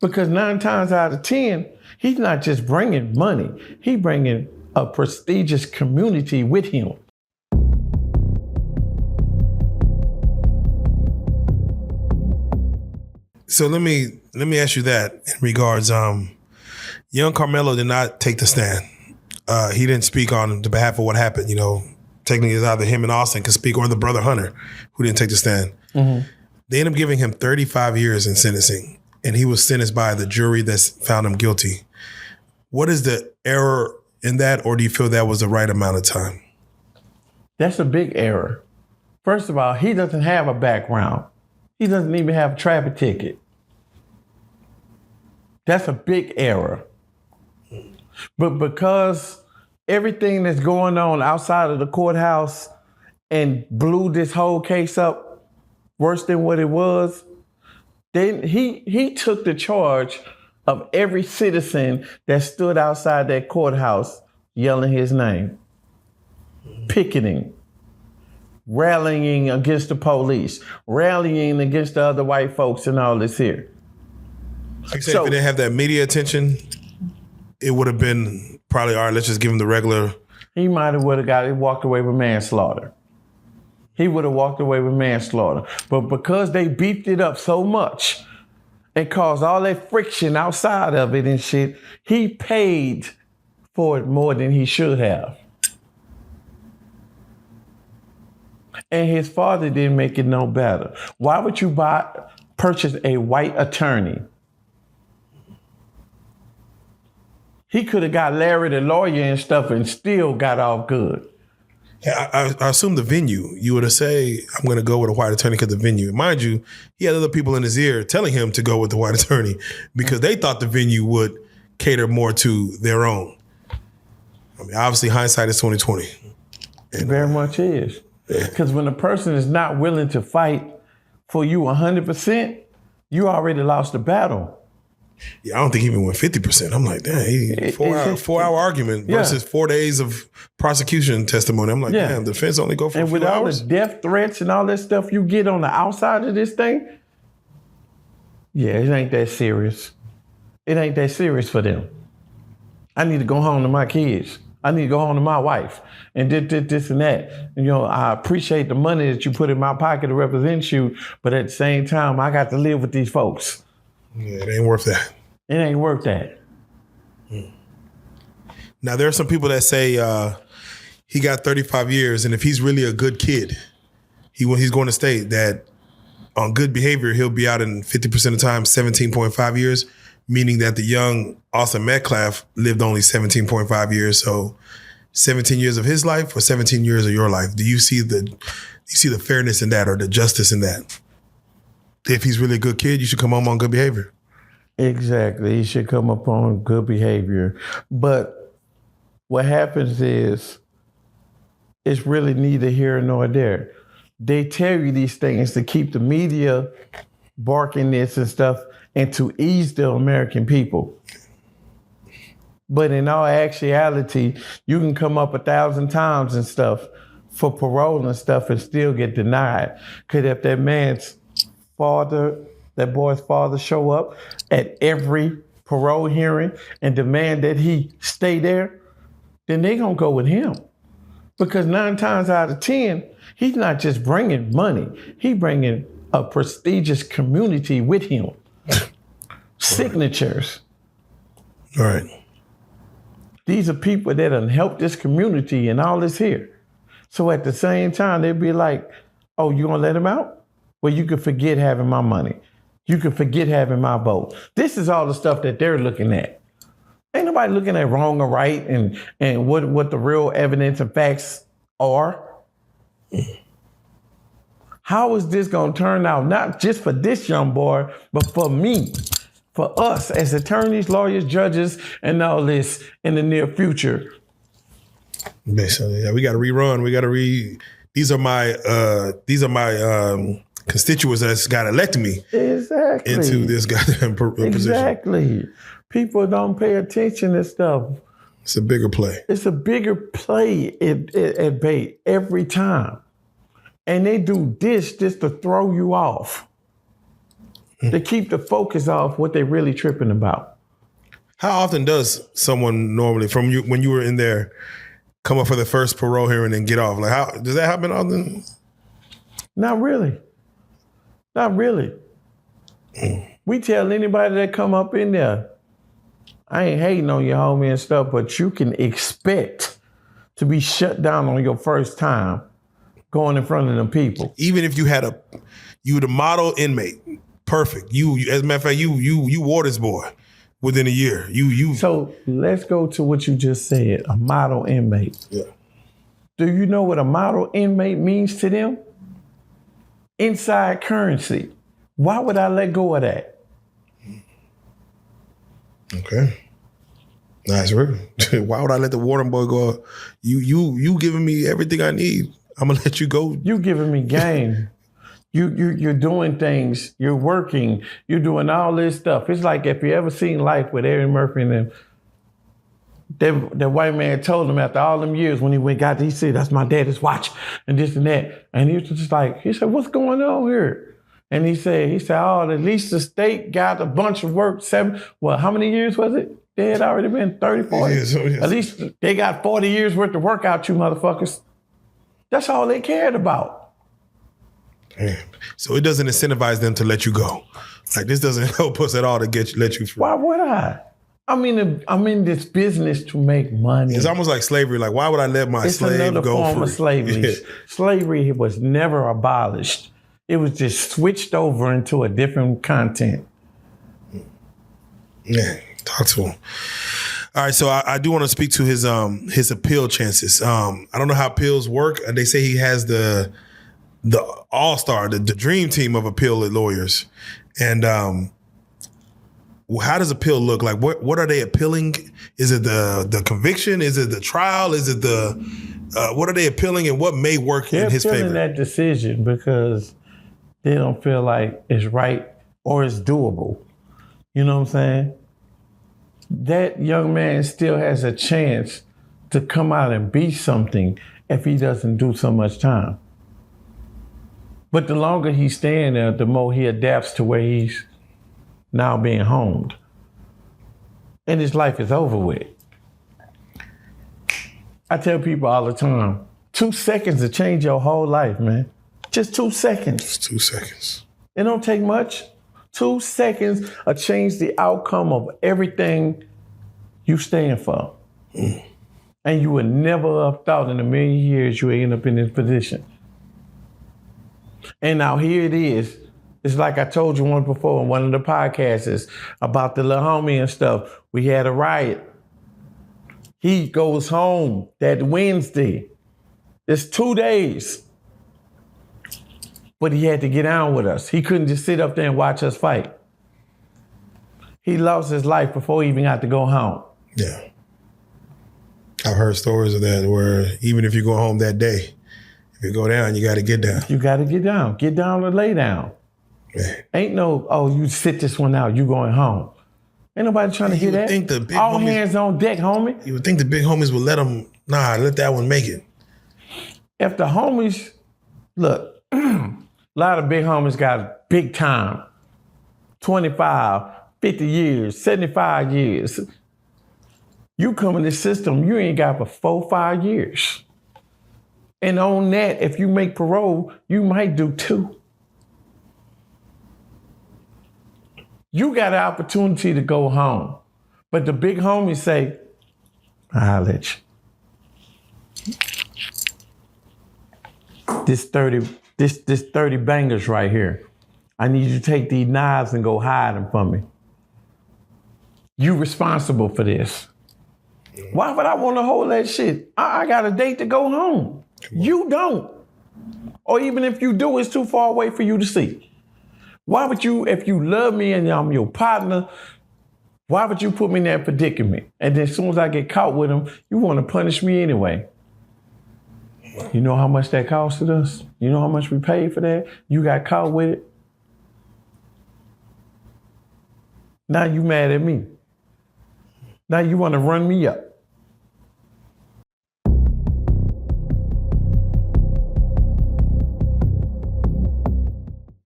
Because 9 times out of 10, he's not just bringing money. He's bringing a prestigious community with him. So let me ask you that in regards. Young Karmelo did not take the stand. He didn't speak on the behalf of what happened. You know, technically it's either him and Austin can speak or the brother Hunter, who didn't take the stand. Mm-hmm. They ended up giving him 35 years in sentencing, and he was sentenced by the jury that found him guilty. What is the error in that, or do you feel that was the right amount of time? That's a big error. First of all, he doesn't have a background. He doesn't even have a traffic ticket. That's a big error. But because everything that's going on outside of the courthouse and blew this whole case up worse than what it was, then he took the charge of every citizen that stood outside that courthouse yelling his name, picketing, rallying against the police, rallying against the other white folks and all this here. Like I said, if it didn't have that media attention, it would have been probably, all right, let's just give him the regular. He might have walked away with manslaughter. He would have walked away with manslaughter. But because they beefed it up so much and caused all that friction outside of it and shit, he paid for it more than he should have. And his father didn't make it no better. Why would you purchase a white attorney? He could have got Larry the lawyer and stuff and still got off good. Yeah, I assume the venue, you would have say, I'm going to go with a white attorney because the venue. Mind you, he had other people in his ear telling him to go with the white attorney because they thought the venue would cater more to their own. I mean, obviously hindsight is 20/20. It very much is. Because when a person is not willing to fight for you 100%, you already lost the battle. Yeah, I don't think he even went 50%. I'm like, damn, four-hour argument versus 4 days of prosecution testimony. I'm like, damn, the defense only go for a few hours? And with all the death threats and all that stuff you get on the outside of this thing, yeah, it ain't that serious. It ain't that serious for them. I need to go home to my kids. I need to go home to my wife and this and that. And, you know, I appreciate the money that you put in my pocket to represent you, but at the same time, I got to live with these folks. Yeah, it ain't worth that. It ain't worth that. Now, there are some people that say he got 35 years, and if he's really a good kid, he's going to state that on good behavior, he'll be out in 50% of the time, 17.5 years, meaning that the young Austin Metcalf lived only 17.5 years. So 17 years of his life or 17 years of your life. Do you see the fairness in that or the justice in that? If he's really a good kid, you should come home on good behavior. Exactly. He should come up on good behavior. But what happens is it's really neither here nor there. They tell you these things to keep the media barking this and stuff and to ease the American people. But in all actuality, you can come up 1,000 times and stuff for parole and stuff and still get denied. Because if that boy's father show up at every parole hearing and demand that he stay there, then they gonna go with him. Because 9 times out of 10, he's not just bringing money, he bringing a prestigious community with him. Signatures. All right. These are people that have helped this community and all this here. So at the same time, they'd be like, oh, you gonna let him out? Well, you can forget having my money. You can forget having my vote. This is all the stuff that they're looking at. Ain't nobody looking at wrong or right and what the real evidence and facts are. How is this gonna turn out, not just for this young boy, but for me, for us as attorneys, lawyers, judges, and all this in the near future? Basically, yeah, we got to rerun. We got to These are my constituents that's got elected me into this goddamn position. Exactly. People don't pay attention to stuff. It's a bigger play. It's a bigger play at bait every time. And they do this just to throw you off. They keep the focus off what they really tripping about. How often does someone normally, from you when you were in there, come up for the first parole hearing and get off? Like, how does that happen often? Not really. Not really. We tell anybody that come up in there, I ain't hating on your homie and stuff, but you can expect to be shut down on your first time going in front of them people. Even if you were the model inmate, perfect. You as a matter of fact, you wore this boy within a year. You. So let's go to what you just said, a model inmate. Yeah. Do you know what a model inmate means to them? Inside currency. Why would I let go of that? Okay. Nice work. Why would I let the warden boy go? You giving me everything I need. I'm gonna let you go. You giving me game. You're doing things. You're working. You're doing all this stuff. It's like if you ever seen Life with Eddie Murphy and them. That white man told him after all them years when he got to, he said, "That's my daddy's watch," and this and that. And he was just like, he said, "What's going on here?" And he said, "Oh, at least the state got a bunch of work. How many years was it? They had already been 30, 40. Yes. At least they got 40 years worth of work out, you motherfuckers." That's all they cared about. Damn. So it doesn't incentivize them to let you go. Like, this doesn't help us at all to let you free. Why would I? I'm in this business to make money. It's almost like slavery. Like, why would I let my slave go free? It's another form of slavery. Yeah. Slavery was never abolished. It was just switched over into a different content. Yeah, talk to him. All right, so I do want to speak to his appeal chances. I don't know how appeals work. They say he has the all-star, the dream team of appeal lawyers. And how does appeal look? Like, what are they appealing? Is it the conviction? Is it the trial? Is it what are they appealing, and what may work in his favor? They're appealing that decision because they don't feel like it's right or it's doable. You know what I'm saying? That young man still has a chance to come out and be something if he doesn't do so much time. But the longer he's staying there, the more he adapts to where he's now being homed. And his life is over with. I tell people all the time, 2 seconds to change your whole life, man. Just 2 seconds. Just 2 seconds. It don't take much. 2 seconds will change the outcome of everything you stand for. And you would never have thought in a million years you would end up in this position. And now here it is. It's like I told you one before in one of the podcasts about the little homie and stuff. We had a riot. He goes home that Wednesday. It's 2 days. But he had to get down with us. He couldn't just sit up there and watch us fight. He lost his life before he even got to go home. Yeah. I've heard stories of that where even if you go home that day, if you go down, you got to get down. You got to get down. Get down or lay down. Yeah. Ain't no, oh, you sit this one out, you going home. Ain't nobody trying to hear that. Think the big all homies, hands on deck, homie. You would think the big homies would let that one make it. If the homies, look, a lot of big homies got big time. 25, 50 years, 75 years. You come in this system, you ain't got but 4, 5 years. And on that, if you make parole, you might do 2. You got an opportunity to go home. But the big homies say, I'll let you. This 30 bangers right here. I need you to take these knives and go hide them for me. You responsible for this. Why would I want to hold that shit? I got a date to go home. You don't. Or even if you do, it's too far away for you to see. Why would you, if you love me and I'm your partner, why would you put me in that predicament? And then as soon as I get caught with him, you want to punish me anyway. You know how much that costed us? You know how much we paid for that? You got caught with it. Now you mad at me. Now you want to run me up.